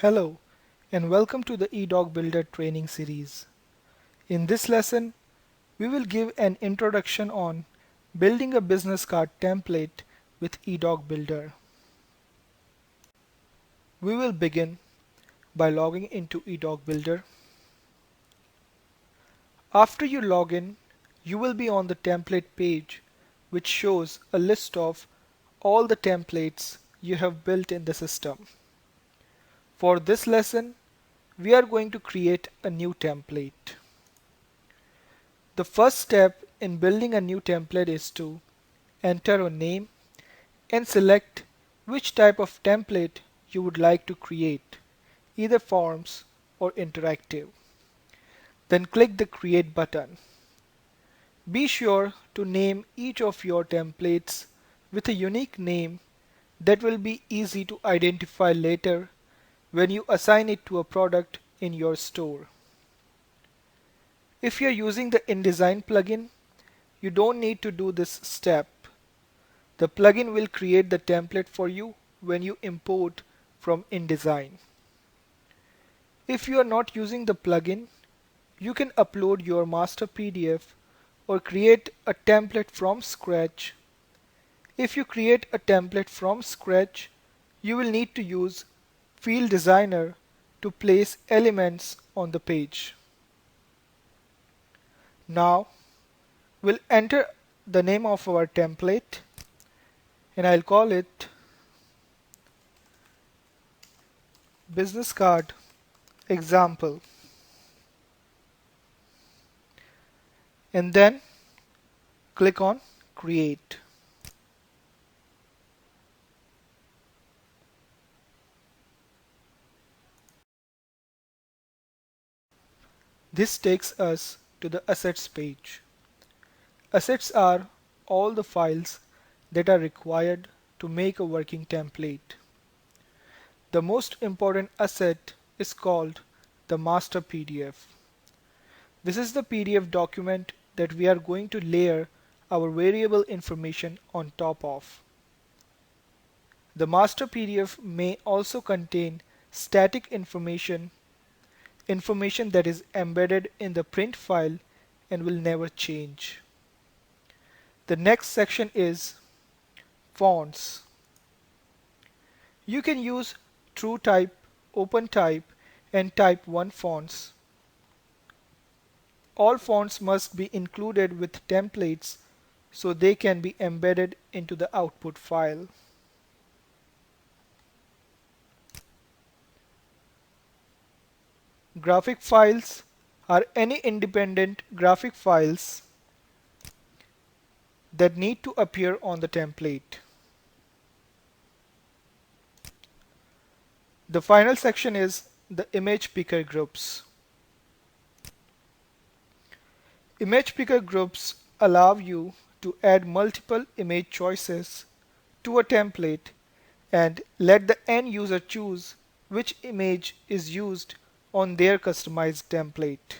Hello, and welcome to the eDoc Builder training series. In this lesson, we will give an introduction on building a business card template with eDoc Builder. We will begin by logging into eDoc Builder. After you log in, you will be on the template page, which shows a list of all the templates you have built in the system. For this lesson, we are going to create a new template. The first step in building a new template is to enter a name and select which type of template you would like to create, either forms or interactive. Then click the Create button. Be sure to name each of your templates with a unique name that will be easy to identify later when you assign it to a product in your store. If you're using the InDesign plugin, you don't need to do this step. The plugin will create the template for you when you import from InDesign. If you are not using the plugin, you can upload your master PDF or create a template from scratch. If you create a template from scratch, you will need to use Field Designer to place elements on the page. Now, we'll enter the name of our template and I'll call it business card example, and then click on create. This takes us to the assets page. Assets are all the files that are required to make a working template. The most important asset is called the master PDF. This is the PDF document that we are going to layer our variable information on top of. The master PDF may also contain static information that is embedded in the print file and will never change. The next section is fonts. You can use TrueType, OpenType, and Type 1 fonts. All fonts must be included with templates so they can be embedded into the output file. Graphic files are any independent graphic files that need to appear on the template. The final section is the image picker groups. Image picker groups allow you to add multiple image choices to a template and let the end user choose which image is used on their customized template.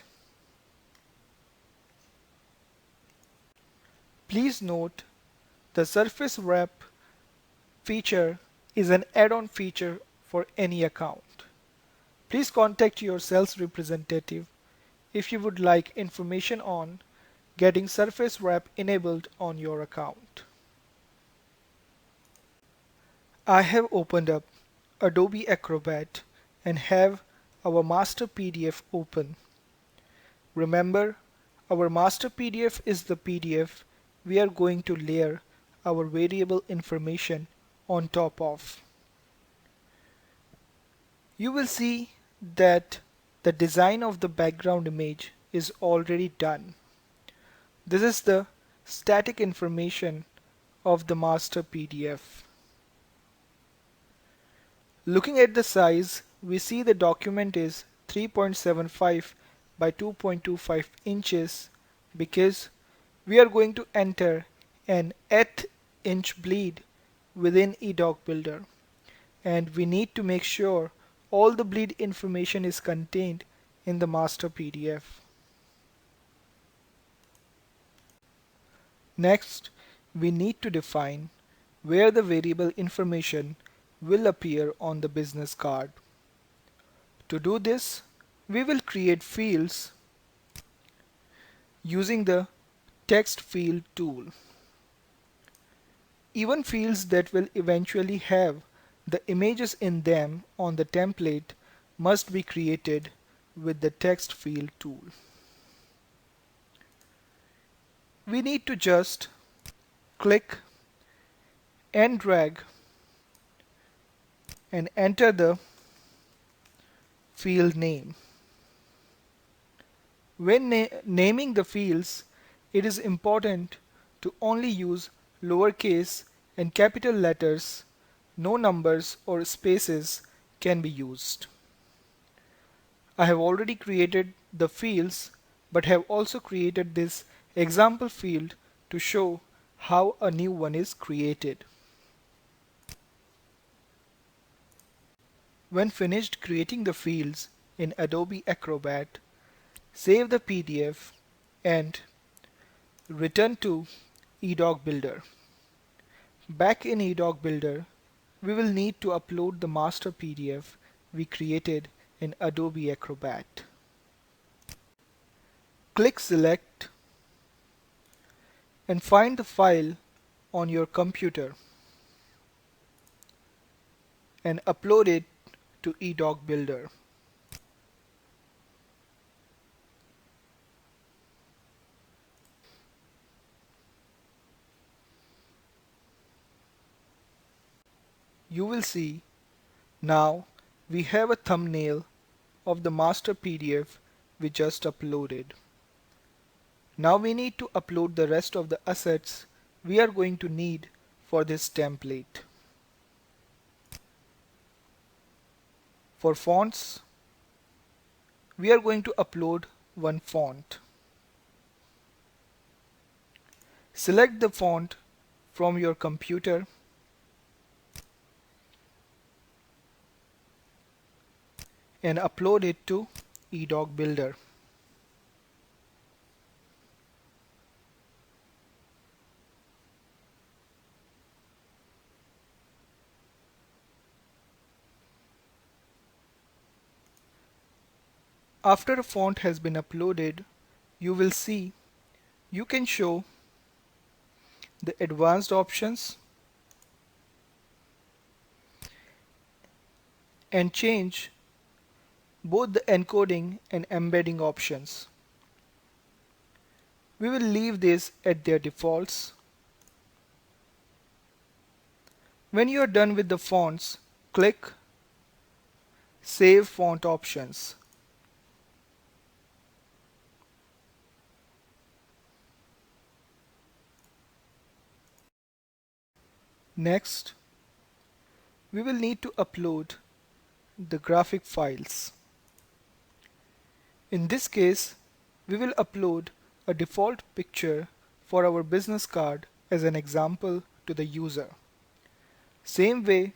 Please note the surface wrap feature is an add-on feature for any account. Please contact your sales representative if you would like information on getting surface wrap enabled on your account. I have opened up Adobe Acrobat and have our master PDF open. Remember, our master PDF is the PDF we are going to layer our variable information on top of. You will see that the design of the background image is already done. This is the static information of the master PDF. Looking at the size, we see the document is 3.75 by 2.25 inches because we are going to enter an 1/8 inch bleed within eDoc Builder, and we need to make sure all the bleed information is contained in the master PDF. Next, we need to define where the variable information will appear on the business card. To do this, we will create fields using the text field tool. Even fields that will eventually have the images in them on the template must be created with the text field tool. We need to just click and drag and enter the field name. When naming the fields, it is important to only use lowercase and capital letters. No numbers or spaces can be used. I have already created the fields, but have also created this example field to show how a new one is created. When finished creating the fields in Adobe Acrobat, save the PDF and return to eDoc Builder. Back in eDoc Builder, we will need to upload the master PDF we created in Adobe Acrobat. Click Select and find the file on your computer and upload it to eDoc Builder. You will see now we have a thumbnail of the master PDF we just uploaded. Now we need to upload the rest of the assets we are going to need for this template. For fonts, we are going to upload one font. Select the font from your computer and upload it to eDoc Builder. After a font has been uploaded, you will see you can show the advanced options and change both the encoding and embedding options. We will leave this at their defaults. When you are done with the fonts, click Save Font Options. Next, we will need to upload the graphic files. In this case, we will upload a default picture for our business card as an example to the user. Same way,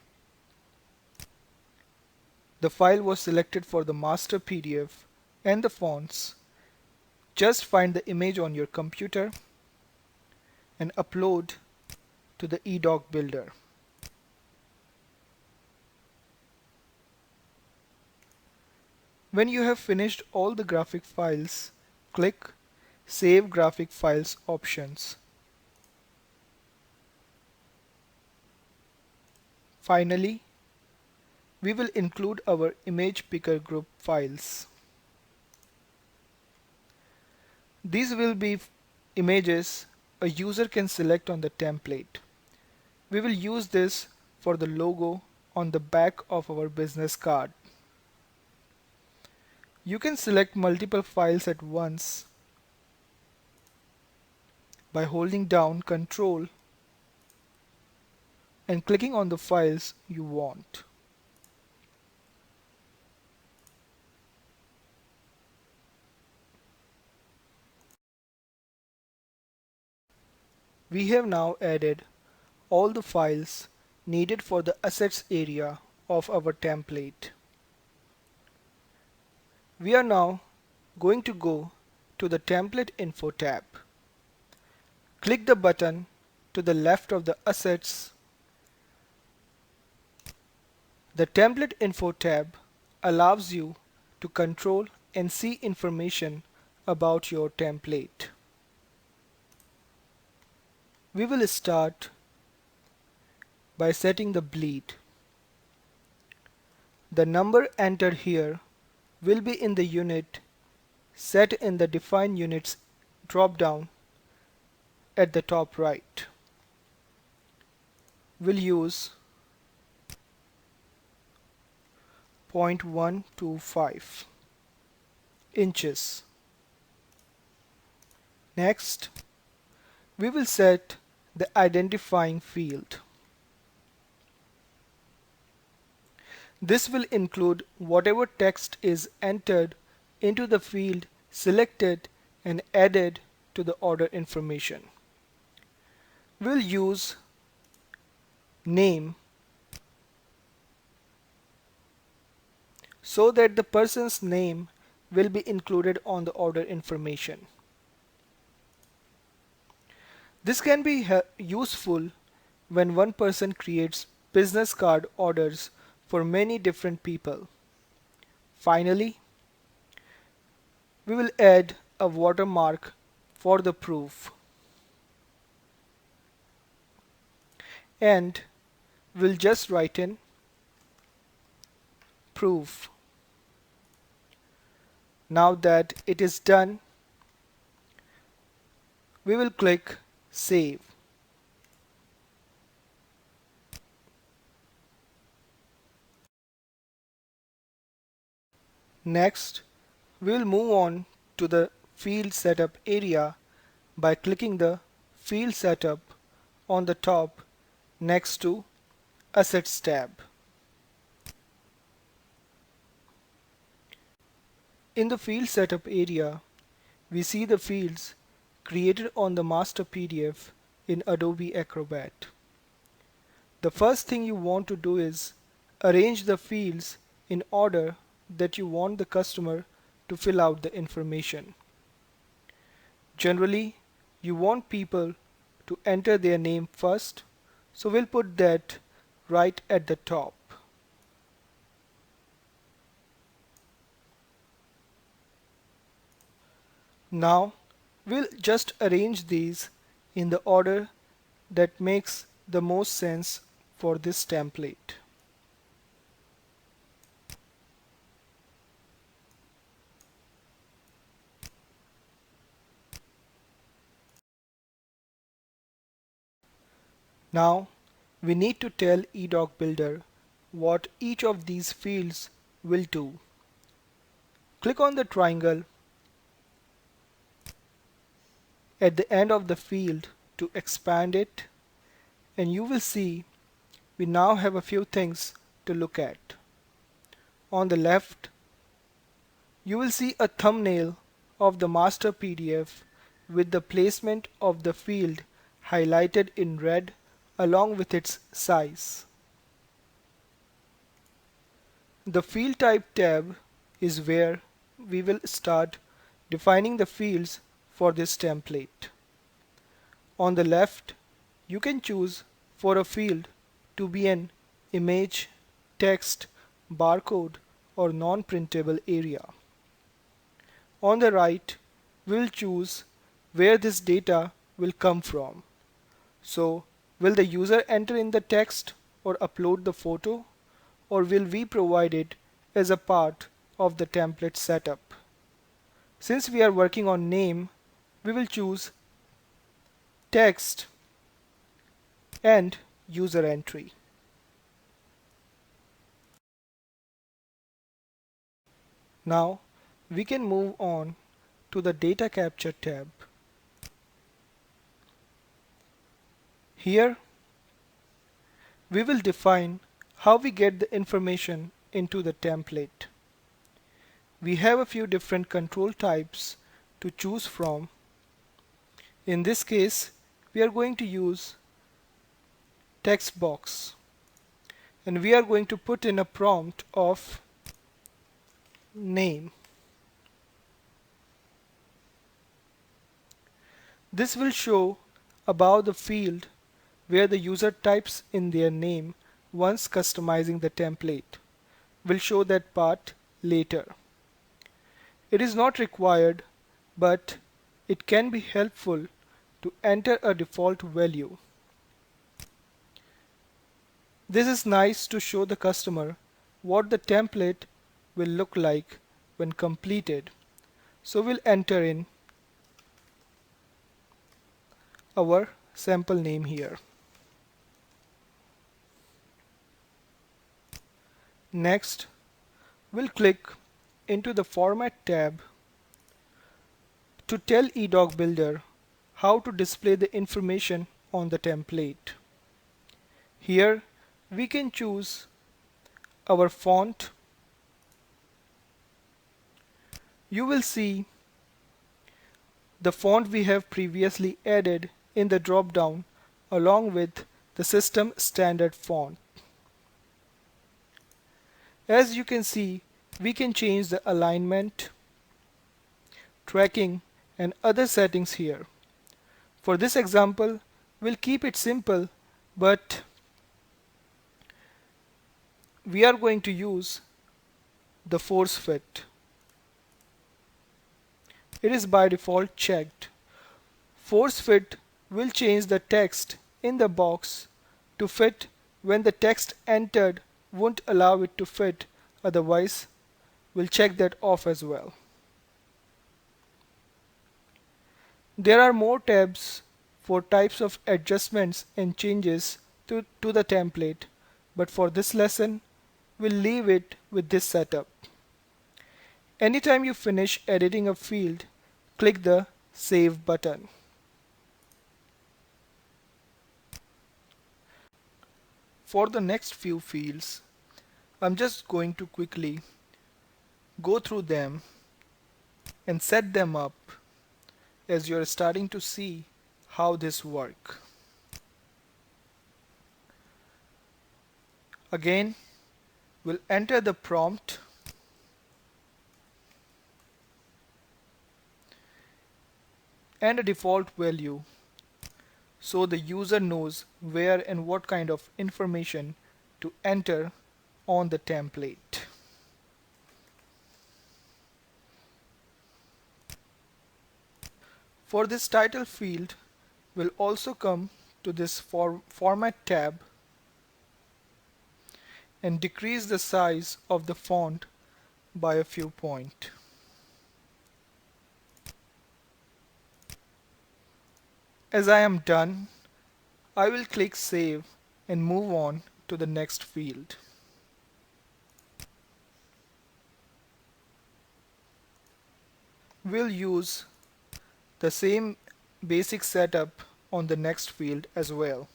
the file was selected for the master PDF and the fonts. Just find the image on your computer and upload to the eDoc Builder. When you have finished all the graphic files, click Save Graphic Files options. Finally, we will include our image picker group files. These will be images a user can select on the template. We will use this for the logo on the back of our business card. You can select multiple files at once by holding down Ctrl and clicking on the files you want. We have now added all the files needed for the assets area of our template. We are now going to go to the Template Info tab. Click the button to the left of the Assets. The Template Info tab allows you to control and see information about your template. We will start by setting the bleed. The number entered here will be in the unit set in the Define Units drop-down at the top right. We'll use 0.125 inches. Next, we will set the identifying field. This will include whatever text is entered into the field selected and added to the order information. We'll use name so that the person's name will be included on the order information. This can be useful when one person creates business card orders for many different people. Finally, we will add a watermark for the proof, and we'll just write in proof. Now that it is done, we will click Save. Next, we will move on to the Field Setup area by clicking the Field Setup on the top next to Assets tab. In the Field Setup area, we see the fields created on the master PDF in Adobe Acrobat. The first thing you want to do is arrange the fields in order that you want the customer to fill out the information. Generally, you want people to enter their name first, so we'll put that right at the top. Now, we'll just arrange these in the order that makes the most sense for this template. Now, we need to tell eDoc Builder what each of these fields will do. Click on the triangle at the end of the field to expand it, and you will see we now have a few things to look at. On the left, you will see a thumbnail of the master PDF with the placement of the field highlighted in red along with its size. The Field Type tab is where we will start defining the fields for this template. On the left, you can choose for a field to be an image, text, barcode, or non-printable area. On the right, we'll choose where this data will come from. So, will the user enter in the text or upload the photo, or will we provide it as a part of the template setup? Since we are working on name, we will choose text and user entry. Now we can move on to the Data Capture tab. Here we will define how we get the information into the template. We have a few different control types to choose from. In this case, we are going to use text box, and we are going to put in a prompt of name. This will show above the field where the user types in their name once customizing the template. We'll show that part later. It is not required, but it can be helpful to enter a default value. This is nice to show the customer what the template will look like when completed. So we'll enter in our sample name here. Next, we'll click into the Format tab to tell eDoc Builder how to display the information on the template. Here, we can choose our font. You will see the font we have previously added in the drop-down along with the system standard font. As you can see, we can change the alignment, tracking, and other settings here. For this example, we'll keep it simple, but we are going to use the force fit. It is by default checked. Force fit will change the text in the box to fit when the text entered won't allow it to fit, otherwise we'll check that off as well. There are more tabs for types of adjustments and changes to the template, but for this lesson we'll leave it with this setup. Anytime you finish editing a field, click the Save button. For the next few fields, I'm just going to quickly go through them and set them up as you're starting to see how this works. Again, we'll enter the prompt and a default value so the user knows where and what kind of information to enter on the template. For this title field, we'll also come to this Format tab and decrease the size of the font by a few points. As I am done, I will click Save and move on to the next field. We'll use the same basic setup on the next field as well.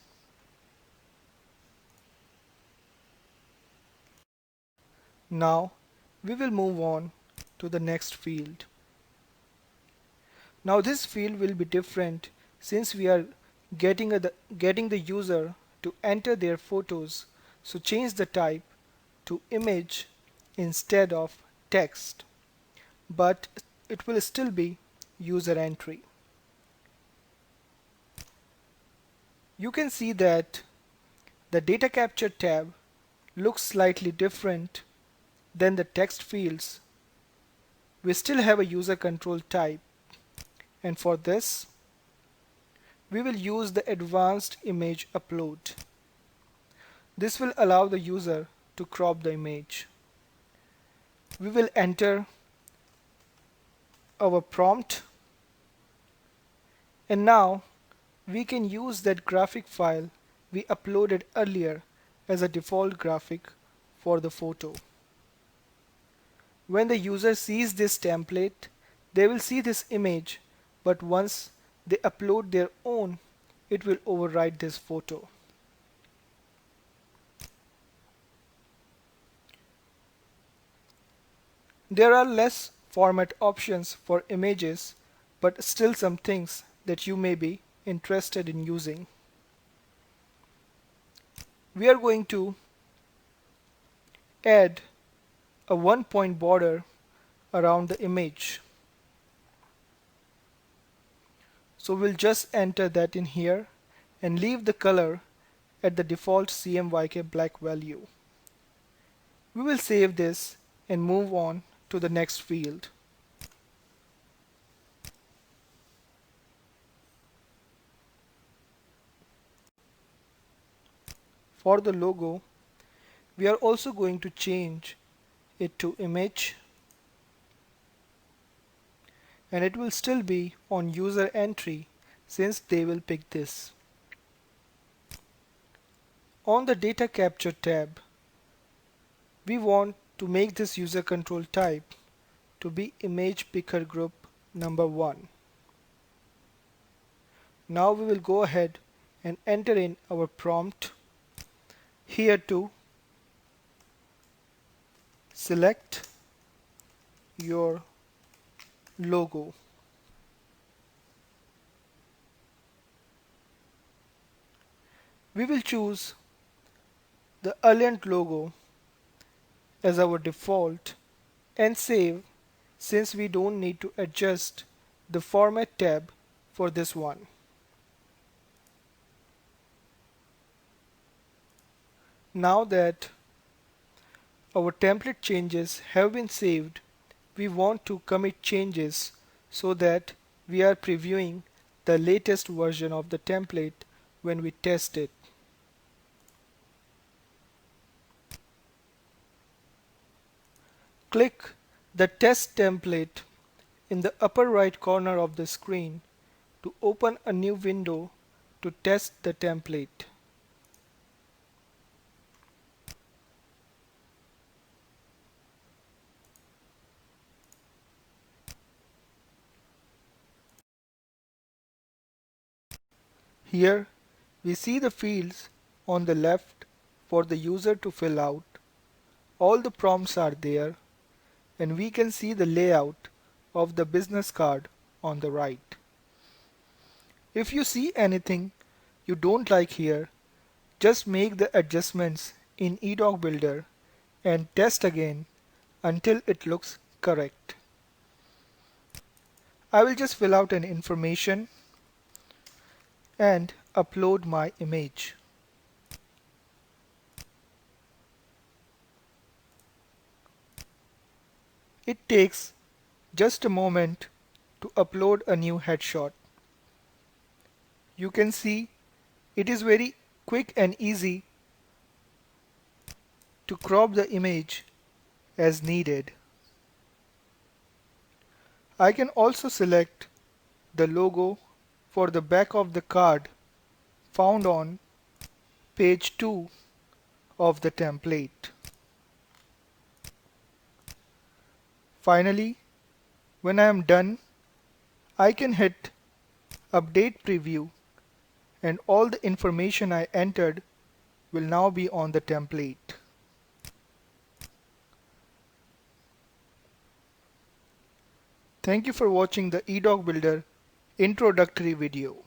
Now we will move on to the next field. Now this field will be different since we are getting the user to enter their photos, so change the type to image instead of text, but it will still be user entry. You can see that the data capture tab looks slightly different than the text fields. We still have a user control type, and for this we will use the advanced image upload. This will allow the user to crop the image. We will enter our prompt, and now we can use that graphic file we uploaded earlier as a default graphic for the photo. When the user sees this template, they will see this image, but once they upload their own, it will override this photo. There are less format options for images, but still some things that you may be interested in using. We are going to add a 1-point border around the image. So we'll just enter that in here and leave the color at the default CMYK black value. We will save this and move on to the next field. for the logo, we are also going to change it to image, and it will still be on user entry since they will pick this. On the data capture tab, we want to make this user control type to be image picker group number 1. Now we will go ahead and enter in our prompt here to select your logo. We will choose the Alliant logo as our default and save since we don't need to adjust the format tab for this one. Now that our template changes have been saved, we want to commit changes so that we are previewing the latest version of the template when we test it. Click the test template in the upper right corner of the screen to open a new window to test the template. Here we see the fields on the left for the user to fill out. All the prompts are there, and we can see the layout of the business card on the right. If you see anything you don't like here, just make the adjustments in eDoc Builder and test again until it looks correct. I will just fill out an information and upload my image. It takes just a moment to upload a new headshot. You can see it is very quick and easy to crop the image as needed. I can also select the logo for the back of the card found on page 2 of the template. Finally, when I am done, I can hit Update Preview and all the information I entered will now be on the template. Thank you for watching the eDoc Builder introductory video.